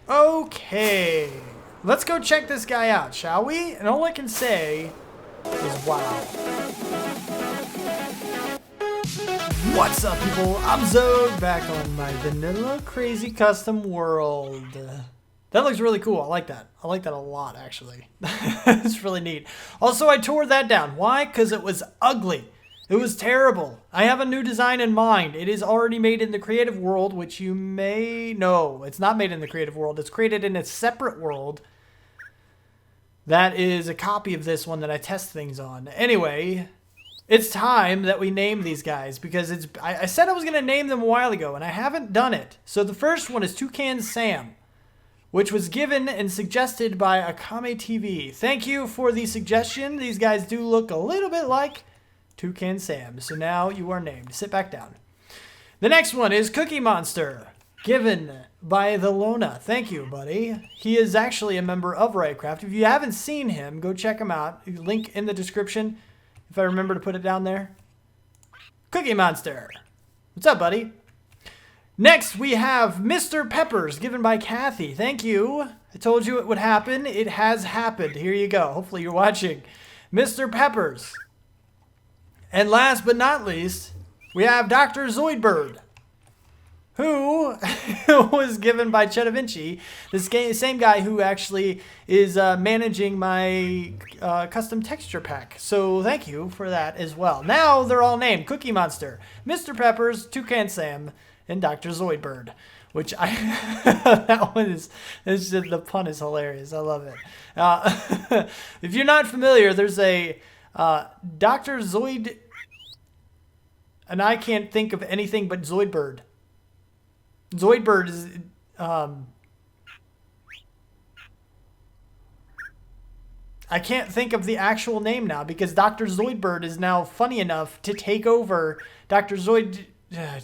Okay. Let's go check this guy out, shall we? And all I can say is wow. What's up, people? I'm Xogue, back on my vanilla crazy custom world. That looks really cool. I like that. I like that a lot, actually. It's really neat. Also, I tore that down. Why? Because it was ugly. It was terrible. I have a new design in mind. It is already made in the creative world, which you may know. It's not made in the creative world. It's created in a separate world. That is a copy of this one that I test things on. Anyway, it's time that we name these guys because I said I was going to name them a while ago, and I haven't done it. So the first one is Toucan Sam, which was given and suggested by Akame TV. Thank you for the suggestion. These guys do look a little bit like Toucan Sam. So now you are named. Sit back down. The next one is Cookie Monster, given by the Lona. Thank you, buddy. He is actually a member of Riotcraft. If you haven't seen him, go check him out. Link in the description, if I remember to put it down there. Cookie Monster. What's up, buddy? Next, we have Mr. Peppers, given by Kathy. Thank you. I told you it would happen. It has happened. Here you go. Hopefully you're watching. Mr. Peppers. And last but not least, we have Dr. Zoidberg, who was given by Che Da Vinci, the same guy who actually is managing my custom texture pack. So thank you for that as well. Now they're all named Cookie Monster, Mr. Peppers, Toucan Sam, and Dr. Zoidberg, which that one is just, the pun is hilarious. I love it. If you're not familiar, there's a Dr. Zoid, and I can't think of anything but Zoidberg. Zoidberg is, I can't think of the actual name now because Dr. Zoidberg is now funny enough to take over Dr. Zoid.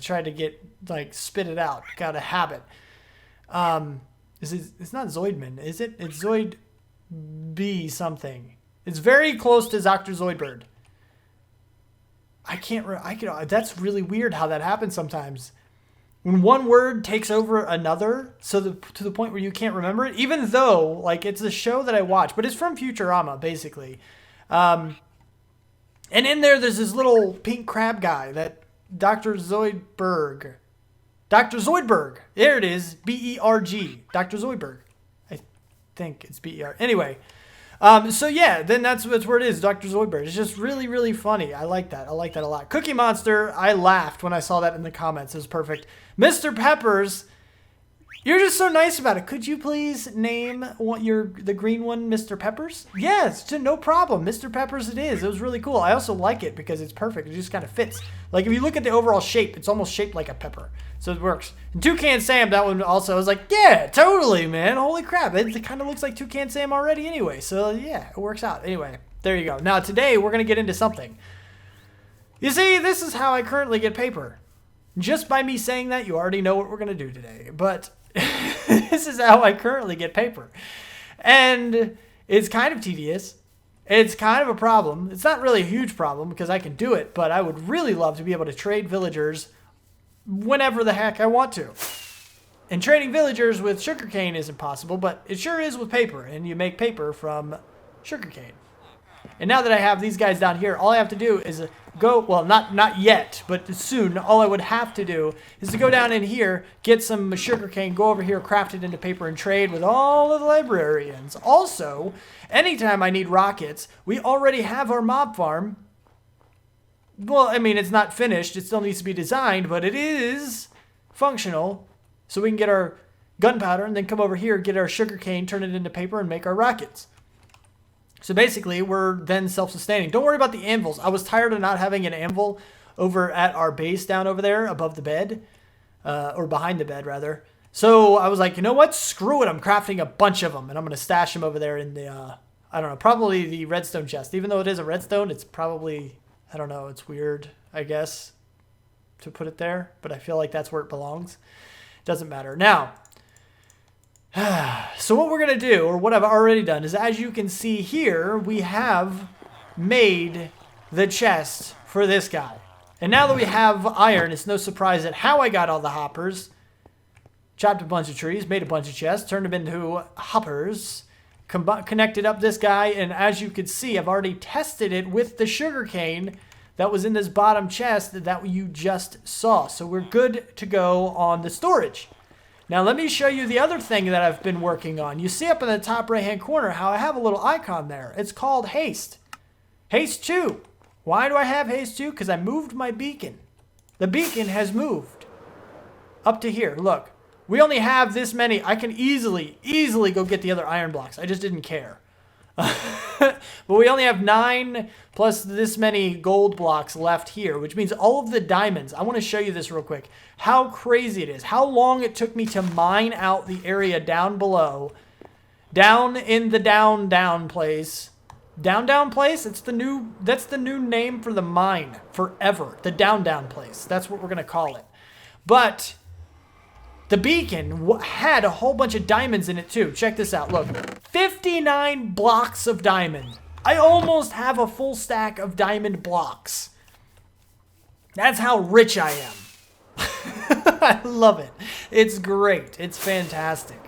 Tried to get, spit it out. Got a habit. It's not Zoidman, is it? It's Zoid B something. It's very close to Dr. Zoidberg. That's really weird how that happens sometimes. When one word takes over another, to the point where you can't remember it, even though, it's a show that I watch, but it's from Futurama, basically. And in there's this little pink crab guy that Dr. Zoidberg. Dr. Zoidberg. There it is. B-E-R-G. Dr. Zoidberg. I think it's B-E-R. Anyway. So yeah, then that's where it is. Dr. Zoidberg. It's just really, really funny. I like that. I like that a lot. Cookie Monster. I laughed when I saw that in the comments. It was perfect. Mr. Peppers. You're just so nice about it. Could you please name the green one Mr. Peppers? Yes, no problem. Mr. Peppers it is. It was really cool. I also like it because it's perfect. It just kind of fits. If you look at the overall shape, it's almost shaped like a pepper. So it works. And Toucan Sam, that one also, I was like, yeah, totally, man. Holy crap. It kind of looks like Toucan Sam already anyway. So yeah, it works out. Anyway, there you go. Now today we're going to get into something. You see, this is how I currently get paper. Just by me saying that, you already know what we're going to do today. But this is how I currently get paper. And it's kind of tedious. It's kind of a problem. It's not really a huge problem because I can do it, but I would really love to be able to trade villagers whenever the heck I want to. And trading villagers with sugarcane isn't possible, but it sure is with paper, and you make paper from sugarcane. And now that I have these guys down here, all I have to do is go, well, not yet, but soon, all I would have to do is to go down in here, get some sugarcane, go over here, craft it into paper, and trade with all of the librarians. Also, anytime I need rockets, we already have our mob farm. Well, I mean, it's not finished. It still needs to be designed, but it is functional. So we can get our gunpowder and then come over here, get our sugarcane, turn it into paper, and make our rockets. So basically, we're then self-sustaining. Don't worry about the anvils. I was tired of not having an anvil over at our base down over there above the bed, or behind the bed, rather. So I was like, you know what? Screw it. I'm crafting a bunch of them, and I'm going to stash them over there in the, I don't know, probably the redstone chest. Even though it is a redstone, it's probably, I don't know, it's weird, I guess, to put it there. But I feel like that's where it belongs. Doesn't matter. Now, so what we're going to do, or what I've already done, is as you can see here, we have made the chest for this guy. And now that we have iron, it's no surprise at how I got all the hoppers. chopped a bunch of trees, made a bunch of chests, turned them into hoppers, connected up this guy, and as you can see, I've already tested it with the sugarcane that was in this bottom chest that you just saw. So we're good to go on the storage. Now let me show you the other thing that I've been working on. You see up in the top right hand corner how I have a little icon there. It's called Haste. Haste 2. Why do I have Haste 2? Because I moved my beacon. The beacon has moved up to here. Look, we only have this many. I can easily go get the other iron blocks. I just didn't care. But we only have 9 plus this many gold blocks left here, which means all of the diamonds. I want to show you this real quick. How crazy it is. How long it took me to mine out the area down below. Down in the down place. Down place? That's the new name for the mine forever. The down place. That's what we're going to call it. But the beacon had a whole bunch of diamonds in it too. Check this out. Look, 59 blocks of diamond. I almost have a full stack of diamond blocks. That's how rich I am. I love it. It's great. It's fantastic.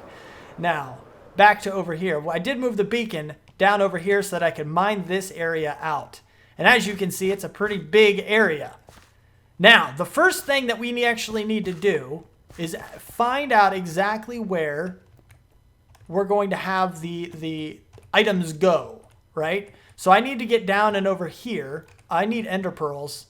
Now, back to over here. Well, I did move the beacon down over here so that I could mine this area out. And as you can see, it's a pretty big area. Now, the first thing that we actually need to do is find out exactly where we're going to have the items go, right? So I need to get down and over here. I need ender pearls.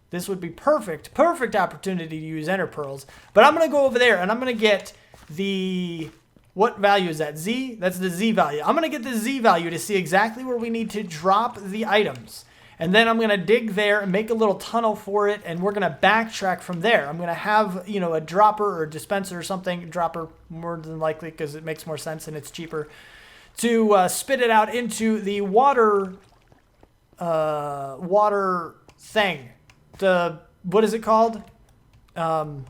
This would be perfect opportunity to use ender pearls. But I'm going to go over there and I'm going to get the, what value is that? Z? That's the Z value. I'm going to get the Z value to see exactly where we need to drop the items. And then I'm going to dig there and make a little tunnel for it, and we're going to backtrack from there. I'm going to have, a dropper or a dispenser or something, dropper more than likely because it makes more sense and it's cheaper, to spit it out into the water thing. What is it called? The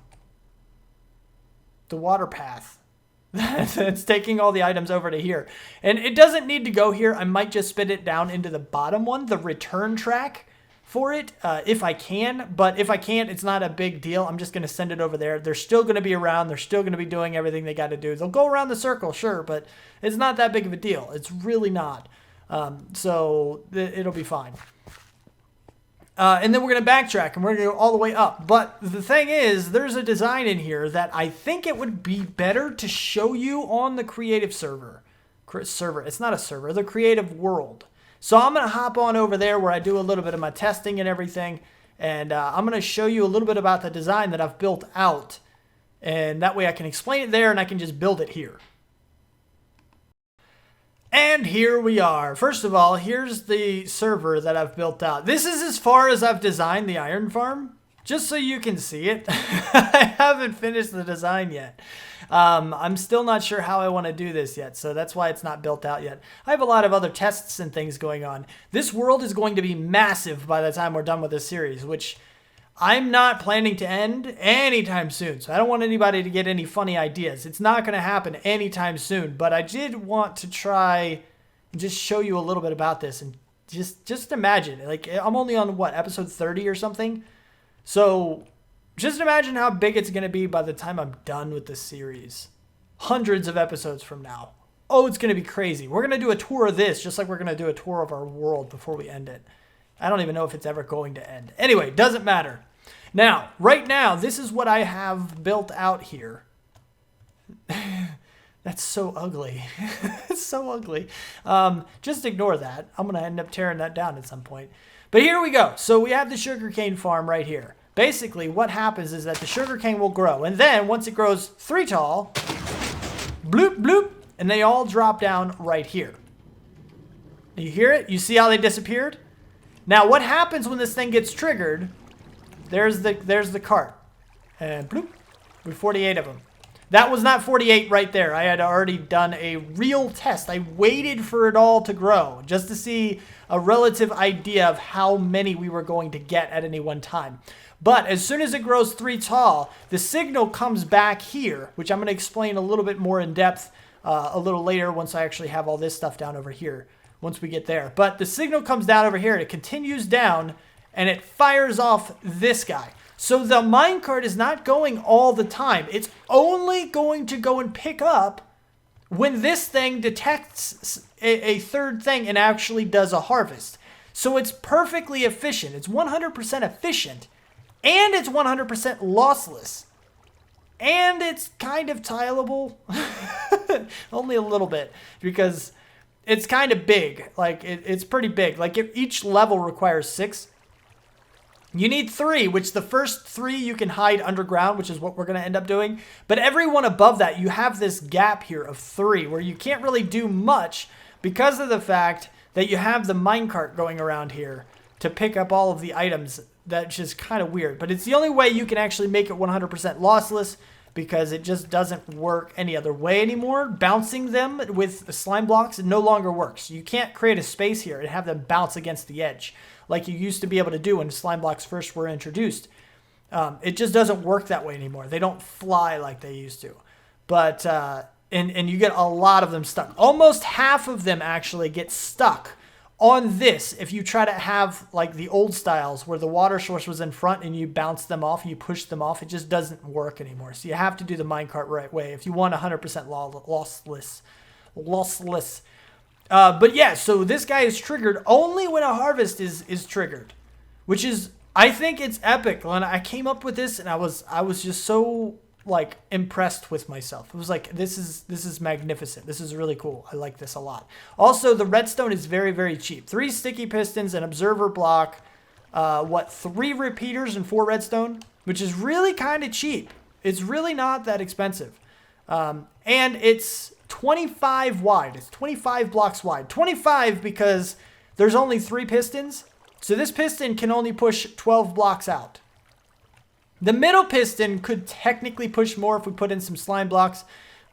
water path. It's taking all the items over to here. And it doesn't need to go here. I might just spit it down into the bottom one, the return track for it, if I can. But if I can't, it's not a big deal. I'm just going to send it over there. They're still going to be around. They're still going to be doing everything they got to do. They'll go around the circle, sure, but it's not that big of a deal. It's really not. So it'll be fine. And then we're going to backtrack and we're going to go all the way up. But the thing is, there's a design in here that I think it would be better to show you on the creative server. It's not a server, the creative world. So I'm going to hop on over there where I do a little bit of my testing and everything. And I'm going to show you a little bit about the design that I've built out. And that way I can explain it there and I can just build it here. And here we are. First of all, here's the server that I've built out. This is as far as I've designed the iron farm, just so you can see it. I haven't finished the design yet. I'm still not sure how I want to do this yet, so that's why it's not built out yet. I have a lot of other tests and things going on. This world is going to be massive by the time we're done with this series, which I'm not planning to end anytime soon, so I don't want anybody to get any funny ideas. It's not going to happen anytime soon, but I did want to try and just show you a little bit about this and just imagine. Like, I'm only on, what, episode 30 or something? So just imagine how big it's going to be by the time I'm done with this series. Hundreds of episodes from now. Oh, it's going to be crazy. We're going to do a tour of this just like we're going to do a tour of our world before we end it. I don't even know if it's ever going to end. Anyway, doesn't matter. Now, right now, this is what I have built out here. That's so ugly. It's so ugly. Just ignore that. I'm going to end up tearing that down at some point. But here we go. So we have the sugarcane farm right here. Basically, what happens is that the sugarcane will grow. And then, once it grows 3 tall, bloop, bloop, and they all drop down right here. You hear it? You see how they disappeared? Now, what happens when this thing gets triggered? There's the cart. And bloop, we have 48 of them. That was not 48 right there. I had already done a real test. I waited for it all to grow just to see a relative idea of how many we were going to get at any one time. But as soon as it grows 3 tall, the signal comes back here, which I'm going to explain a little bit more in depth a little later once I actually have all this stuff down over here. Once we get there. But the signal comes down over here and it continues down and it fires off this guy. So the minecart is not going all the time. It's only going to go and pick up when this thing detects a third thing and actually does a harvest. So it's perfectly efficient. It's 100% efficient. And it's 100% lossless. And it's kind of tileable. Only a little bit. Because it's kind of big. Like, it's pretty big. Like, if each level requires 6. You need 3, which the first 3 you can hide underground, which is what we're going to end up doing. But every one above that, you have this gap here of 3, where you can't really do much because of the fact that you have the minecart going around here to pick up all of the items. That's just kind of weird. But it's the only way you can actually make it 100% lossless, because it just doesn't work any other way anymore. Bouncing them with the slime blocks, it no longer works. You can't create a space here and have them bounce against the edge like you used to be able to do when slime blocks first were introduced. It just doesn't work that way anymore. They don't fly like they used to. But, and you get a lot of them stuck. Almost half of them actually get stuck on this if you try to have like the old styles where the water source was in front and you bounce them off and you push them off. It just doesn't work anymore. So you have to do the minecart right way if you want 100% lossless. But yeah, so this guy is triggered only when a harvest is triggered, which is, I think it's epic. When I came up with this and I was just so like impressed with myself. It was like, this is magnificent. This is really cool. I like this a lot. Also, the redstone is very, very cheap. 3 sticky pistons, an observer block, 3 repeaters and 4 redstone, which is really kind of cheap. It's really not that expensive. And it's 25 wide. It's 25 blocks wide. 25 because there's only 3 pistons. So this piston can only push 12 blocks out. The middle piston could technically push more if we put in some slime blocks,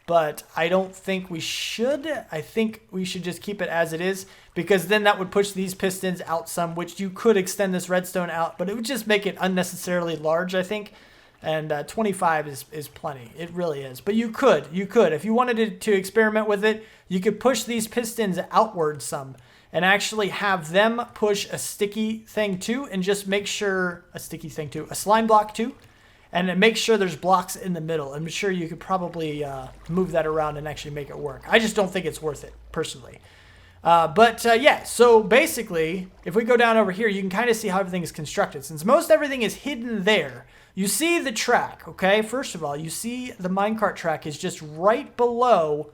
but I don't think we should. I think we should just keep it as it is, because then that would push these pistons out some, which you could extend this redstone out, but it would just make it unnecessarily large, I think. And 25 is plenty. It really is. But you could. If you wanted to experiment with it, you could push these pistons outward some and actually have them push a sticky thing too, and just make sure a slime block too, and then make sure there's blocks in the middle. I'm sure you could probably move that around and actually make it work. I just don't think it's worth it personally. Yeah, so basically, if we go down over here, you can kind of see how everything is constructed. Since most everything is hidden there, you see the track, okay? First of all, you see the minecart track is just right below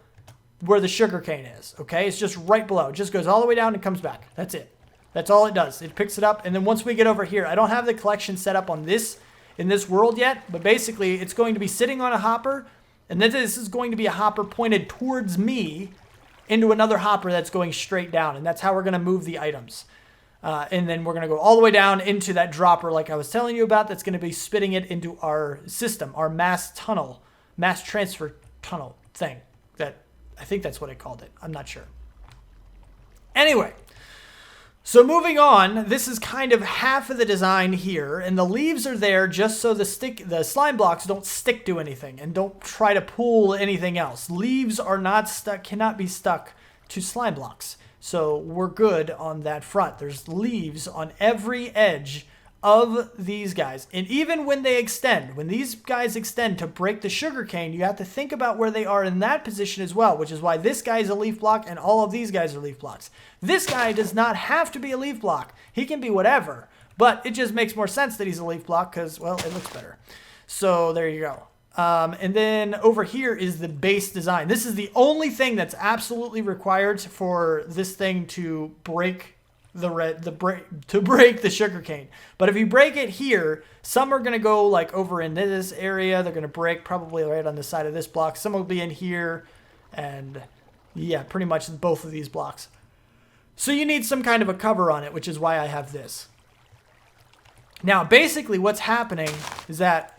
where the sugarcane is, okay? It's just right below. It just goes all the way down and comes back. That's it. That's all it does. It picks it up, and then once we get over here, I don't have the collection set up on this in this world yet, but basically it's going to be sitting on a hopper, and then this is going to be a hopper pointed towards me into another hopper that's going straight down, and that's how we're going to move the items. And then we're going to go all the way down into that dropper like I was telling you about that's going to be spitting it into our system, our mass transfer tunnel thing. I think that's what I called it. I'm not sure. Anyway, so moving on, this is kind of half of the design here, and the leaves are there just so the slime blocks don't stick to anything and don't try to pull anything else. Leaves are not stuck, cannot be stuck to slime blocks. So we're good on that front. There's leaves on every edge of these guys. And even when they extend, when these guys extend to break the sugarcane, you have to think about where they are in that position as well, which is why this guy is a leaf block and all of these guys are leaf blocks. This guy does not have to be a leaf block. He can be whatever, but it just makes more sense that he's a leaf block because, well, it looks better. So there you go. And then over here is the base design. This is the only thing that's absolutely required for this thing to break break the sugarcane. But if you break it here, some are going to go like over in this area. They're going to break probably right on the side of this block. Some will be in here, and yeah, pretty much both of these blocks. So you need some kind of a cover on it, which is why I have this. Now, basically what's happening is that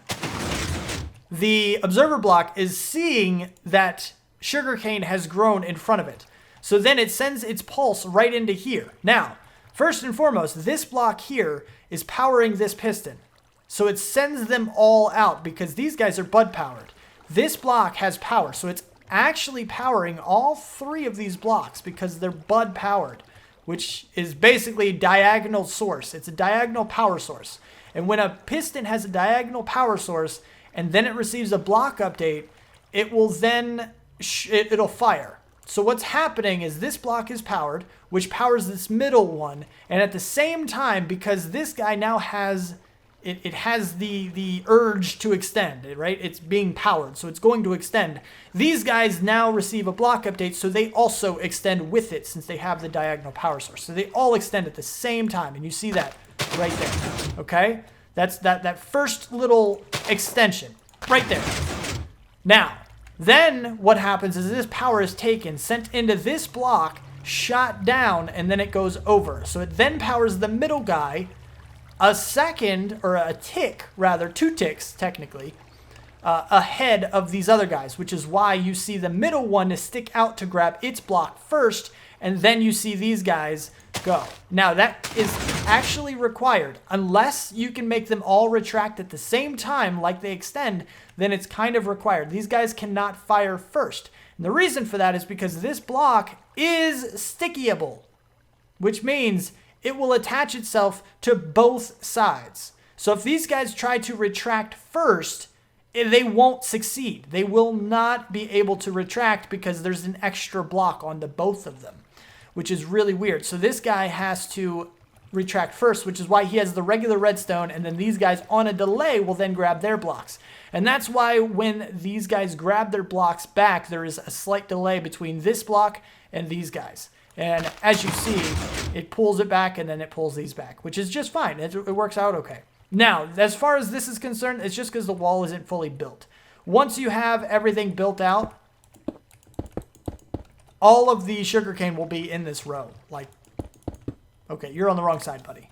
the observer block is seeing that sugarcane has grown in front of it. So then it sends its pulse right into here. Now, first and foremost, this block here is powering this piston. So it sends them all out because these guys are bud powered. This block has power, so it's actually powering all 3 of these blocks because they're bud powered, which is basically a diagonal source. It's a diagonal power source. And when a piston has a diagonal power source and then it receives a block update, it will then, it'll fire. So what's happening is this block is powered, which powers this middle one. And at the same time, because this guy now has, it has the urge to extend, right? It's being powered, so it's going to extend. These guys now receive a block update, so they also extend with it since they have the diagonal power source. So they all extend at the same time, and you see that right there, okay? That's that first little extension right there. Now, then what happens is this power is taken, sent into this block, shot down, and then it goes over. So it then powers the middle guy a second, or a tick, rather, 2 ticks, technically, ahead of these other guys, which is why you see the middle one to stick out to grab its block first, and then you see these guys go. Now, that is actually required. Unless you can make them all retract at the same time, like they extend, then it's kind of required. These guys cannot fire first. And the reason for that is because this block is stickyable, which means it will attach itself to both sides. So if these guys try to retract first, they won't succeed. They will not be able to retract because there's an extra block on the both of them, which is really weird. So this guy has to retract first, which is why he has the regular redstone, and then these guys on a delay will then grab their blocks. And that's why when these guys grab their blocks back, there is a slight delay between this block and these guys. And as you see, it pulls it back and then it pulls these back, which is just fine. It works out okay. Now, as far as this is concerned, it's just because the wall isn't fully built. Once you have everything built out, all of the sugarcane will be in this row. Like, okay, you're on the wrong side, buddy.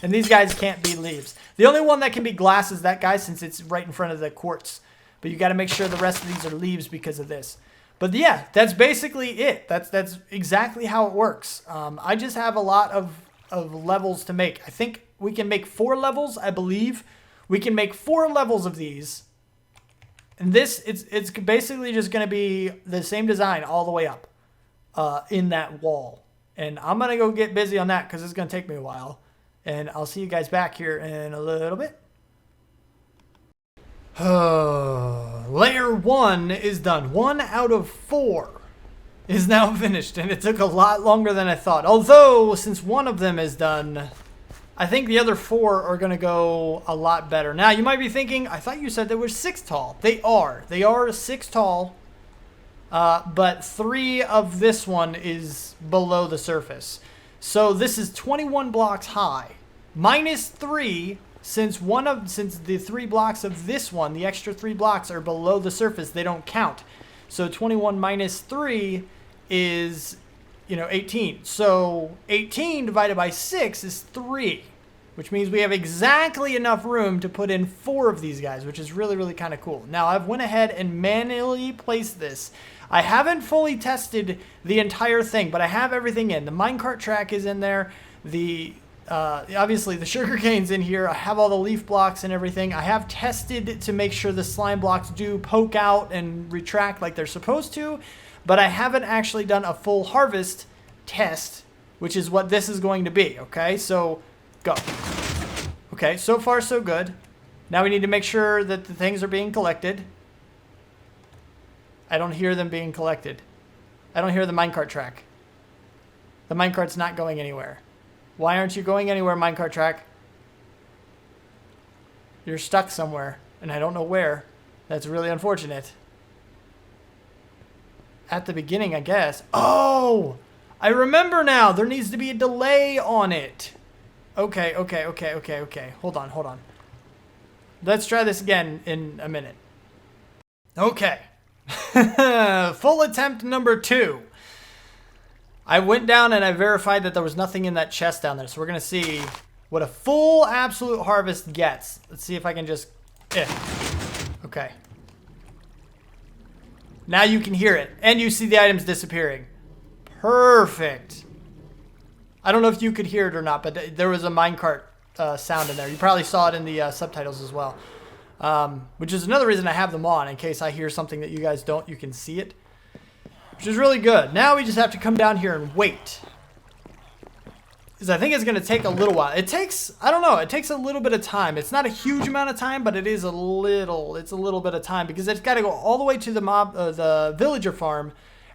And these guys can't be leaves. The only one that can be glass is that guy, since it's right in front of the quartz. But you got to make sure the rest of these are leaves because of this. But yeah, that's basically it. That's exactly how it works. I just have a lot of levels to make. I think we can make 4 levels, I believe. We can make 4 levels of these. And this, it's basically just going to be the same design all the way up in that wall. And I'm going to go get busy on that because it's going to take me a while. And I'll see you guys back here in a little bit. Layer 1 is done. 1 out of 4 is now finished. And it took a lot longer than I thought. Although, since 1 of them is done, I think the other 4 are going to go a lot better. Now, you might be thinking, I thought you said they were 6 tall. They are. They are 6 tall. But 3 of this one is below the surface. So this is 21 blocks high. Minus 3, since the 3 blocks of this one, the extra 3 blocks are below the surface, they don't count. So 21 minus 3 is, 18. So 18 divided by 6 is 3, which means we have exactly enough room to put in 4 of these guys, which is really, really kind of cool. Now, I've went ahead and manually placed this. I haven't fully tested the entire thing, but I have everything in. The minecart track is in there. Obviously, the sugarcane's in here. I have all the leaf blocks and everything. I have tested to make sure the slime blocks do poke out and retract like they're supposed to, but I haven't actually done a full harvest test, which is what this is going to be, okay? So, go. Okay, so far so good. Now we need to make sure that the things are being collected. I don't hear them being collected. I don't hear the minecart track. The minecart's not going anywhere. Why aren't you going anywhere, minecart track? You're stuck somewhere, and I don't know where. That's really unfortunate. At the beginning, I guess. Oh! I remember now. There needs to be a delay on it. Okay. Hold on. Let's try this again in a minute. Okay. Full attempt number 2. I went down and I verified that there was nothing in that chest down there. So we're going to see what a full absolute harvest gets. Let's see if I can just... Okay. Now you can hear it. And you see the items disappearing. Perfect. I don't know if you could hear it or not, but there was a minecart sound in there. You probably saw it in the subtitles as well. Which is another reason I have them on. In case I hear something that you guys don't, you can see it. Which is really good. Now we just have to come down here and wait. because I think it's going to take a little while. It takes, I don't know, it takes a little bit of time. It's not a huge amount of time, but it is it's a little bit of time because it's got to go all the way to the villager farm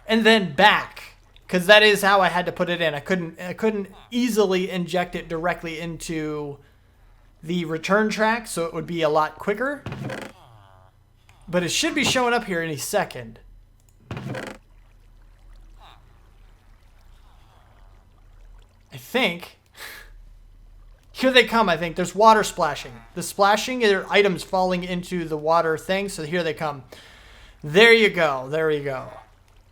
and then back, because that is how I had to put it in. I couldn't easily inject it directly into the return track, so it would be a lot quicker. But it should be showing up here any second. I think. Here they come, I think. There's water splashing. The splashing are items falling into the water thing, so here they come. There you go. There you go.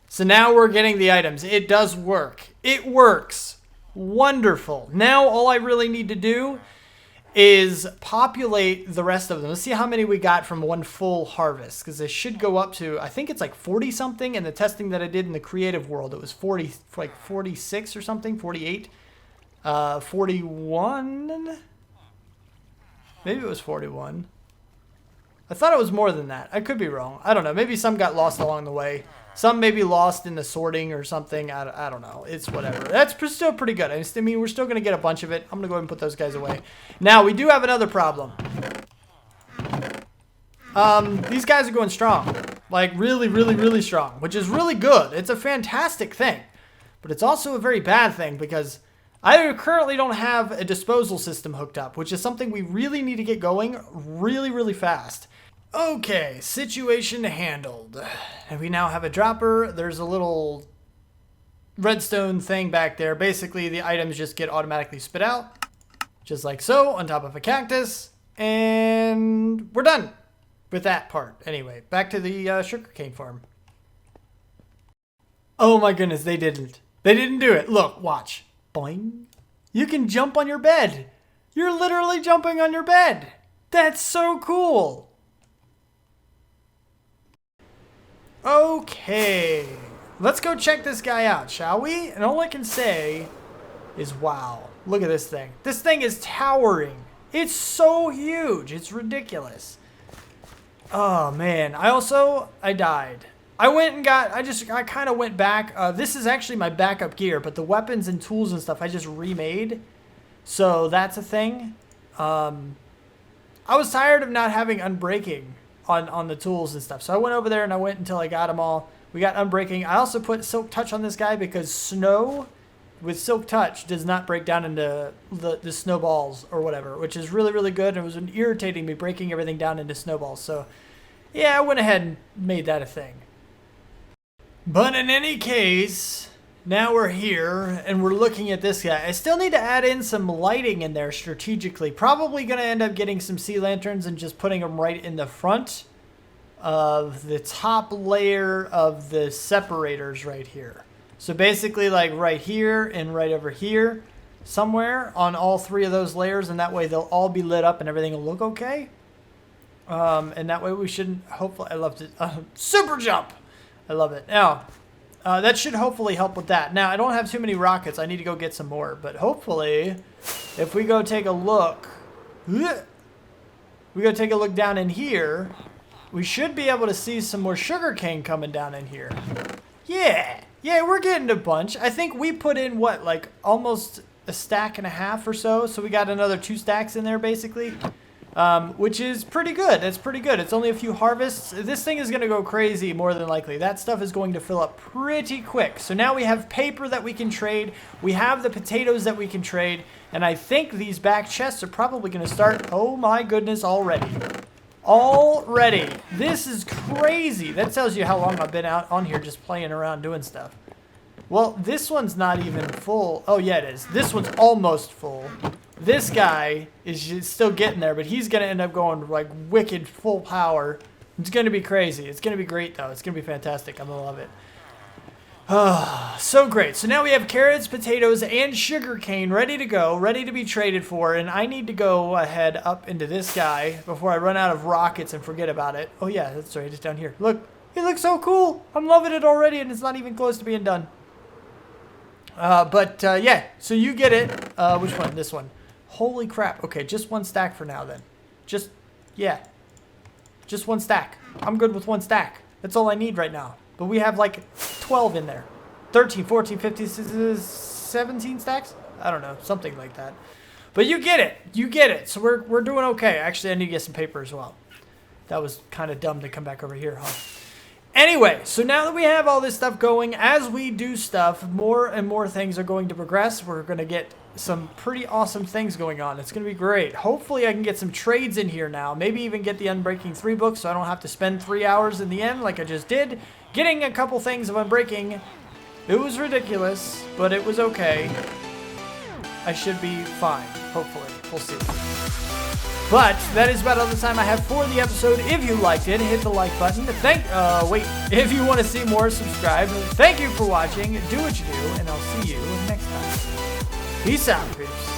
So now we're getting the items. It does work. It works. Wonderful. Now all I really need to do is populate the rest of them. Let's see how many we got from one full harvest, because they should go up to, I think it's like 40 something, and the testing that I did in the creative world, it was 40, like 46 or something, 48, 41, maybe it was 41. I thought it was more than that. I could be wrong. I don't know. Maybe some got lost along the way. Some maybe lost in the sorting or something. I don't know. It's whatever. That's still pretty good. I mean, we're still going to get a bunch of it. I'm going to go ahead and put those guys away. Now, we do have another problem. These guys are going strong. Like, really, really, really strong. Which is really good. It's a fantastic thing. But it's also a very bad thing because I currently don't have a disposal system hooked up, which is something we really need to get going really, really fast. Okay, situation handled. And we now have a dropper. There's a little redstone thing back there. Basically, the items just get automatically spit out, just like so, on top of a cactus. And we're done with that part. Anyway, back to the sugarcane farm. Oh my goodness, they didn't. They didn't do it. Look, watch. Boing. You can jump on your bed. You're literally jumping on your bed. That's so cool. Okay, let's go check this guy out, shall we? And all I can say is, wow, look at this thing. This thing is towering. It's so huge. It's ridiculous. Oh, man. I died. I kind of went back. This is actually my backup gear, but the weapons and tools and stuff I just remade. So that's a thing. I was tired of not having unbreaking on the tools and stuff. So I went over there and I went until I got them all. We got unbreaking. I also put Silk Touch on this guy because snow with Silk Touch does not break down into the snowballs or whatever, which is really, really good. And it was irritating me breaking everything down into snowballs. So yeah, I went ahead and made that a thing. But in any case, now we're here and we're looking at this guy. I still need to add in some lighting in there strategically. Probably going to end up getting some sea lanterns and just putting them right in the front of the top layer of the separators right here. So basically like right here and right over here somewhere on all three of those layers, and that way they'll all be lit up and everything will look okay. And that way we shouldn't, hopefully, I love it. Super jump! I love it. Now, that should hopefully help with that. Now, I don't have too many rockets. I need to go get some more. But hopefully, if we go take a look, down in here, we should be able to see some more sugarcane coming down in here. Yeah. Yeah, we're getting a bunch. I think we put in, what, like almost a stack and a half or so. So we got another 2 stacks in there, basically. Which is pretty good. That's pretty good. It's only a few harvests. This thing is going to go crazy more than likely. That stuff is going to fill up pretty quick. So now we have paper that we can trade. We have the potatoes that we can trade. And I think these back chests are probably going to start, oh my goodness, already. Already. This is crazy. That tells you how long I've been out on here just playing around doing stuff. Well, this one's not even full. Oh, yeah, it is. This one's almost full. This guy is still getting there, but he's going to end up going like wicked full power. It's going to be crazy. It's going to be great, though. It's going to be fantastic. I'm going to love it. So great. So now we have carrots, potatoes, and sugarcane ready to go, ready to be traded for. And I need to go ahead up into this guy before I run out of rockets and forget about it. Oh, yeah, that's right. It's down here. Look, it looks so cool. I'm loving it already, and it's not even close to being done. Yeah, so you get it. Which one? This one. Holy crap. Okay, just 1 stack for now then. Just 1 stack. I'm good with 1 stack. That's all I need right now. But we have like 12 in there. 13, 14, 15, 16, 17 stacks? I don't know, something like that. But you get it. You get it. So we're doing okay. Actually, I need to get some paper as well. That was kind of dumb to come back over here, huh? Anyway, so now that we have all this stuff going, as we do stuff, more and more things are going to progress. We're going to get some pretty awesome things going on. It's going to be great. Hopefully I can get some trades in here now. Maybe even get the Unbreaking 3 book so I don't have to spend 3 hours in the end like I just did. Getting a couple things of Unbreaking. It was ridiculous, but it was okay. I should be fine, hopefully. We'll see. But that is about all the time I have for the episode. If you liked it, hit the like button. If you want to see more, subscribe. Thank you for watching. Do what you do, and I'll see you next time. Peace out, peeps.